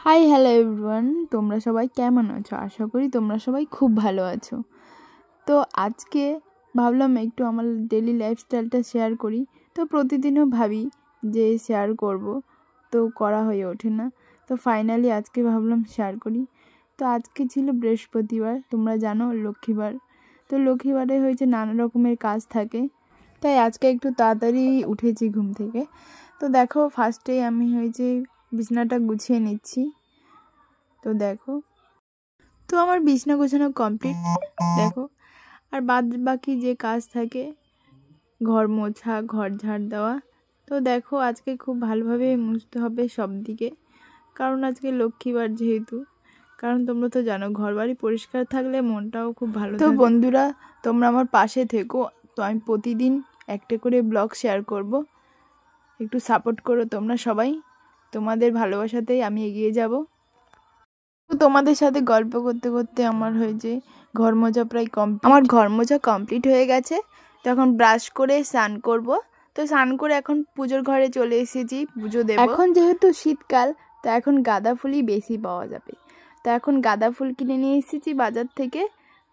Hi hello everyone, তোমরা সবাই কেমন আছো? আশা করি তোমরা সবাই খুব ভালো আছো। তো আজকে ভাবলাম একটু আমার ডেলি লাইফস্টাইলটা শেয়ার করি। তো প্রতিদিনও ভাবি যে শেয়ার করব, তো করা হয়ে ওঠে না। তো ফাইনালি আজকে ভাবলাম শেয়ার করি। তো আজকে ছিল বৃহস্পতিবার, তোমরা জানো লক্ষ্মীবার। তো লক্ষ্মীবারে হয়েছে নানা রকমের কাজ থাকে, তাই আজকে একটু তাড়াতাড়ি উঠেছি ঘুম থেকে। তো দেখো ফার্স্টেই আমি হয়েছে বিছানাটা গুছিয়ে নিচ্ছি। তো দেখো, তো আমার বিছানা গোছানো কমপ্লিট। দেখো, আর বাদ বাকি যে কাজ থাকে, ঘর মোছা, ঘর ঝাড় দেওয়া। তো দেখো আজকে খুব ভালোভাবে মুছতে হবে সব দিকে, কারণ আজকে লক্ষ্মীবার যেহেতু। কারণ তোমরা তো জানো ঘর বাড়ি পরিষ্কার থাকলে মনটাও খুব ভালো। তো বন্ধুরা, তোমরা আমার পাশে থেকো। তো আমি প্রতিদিন একটা করে ব্লগ শেয়ার করব, একটু সাপোর্ট করো তোমরা সবাই। তোমাদের ভালোবাসাতেই আমি এগিয়ে যাব। তো তোমাদের সাথে গল্প করতে করতে আমার হয়েছে ঘর মোছা প্রায় কমপ্লিট। আমার ঘর মোছা কমপ্লিট হয়ে গেছে। তো এখন ব্রাশ করে স্নান করব। তো স্নান করে এখন পুজোর ঘরে চলে এসেছি, পুজো দেব। এখন যেহেতু শীতকাল, তো এখন গাঁদা ফুলই বেশি পাওয়া যাবে। তো এখন গাঁদা ফুল কিনে নিয়ে এসেছি বাজার থেকে।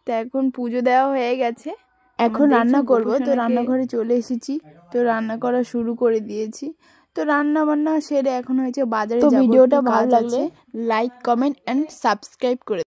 তো এখন পুজো দেওয়া হয়ে গেছে, এখন রান্না করব। তো রান্নাঘরে চলে এসেছি, তো রান্না করা শুরু করে দিয়েছি। তো রান্না বান্না সেরে এখন হয়েছে বাজারে যাব। ভিডিওটা ভালো লাগলে লাইক, কমেন্ট অ্যান্ড সাবস্ক্রাইব করে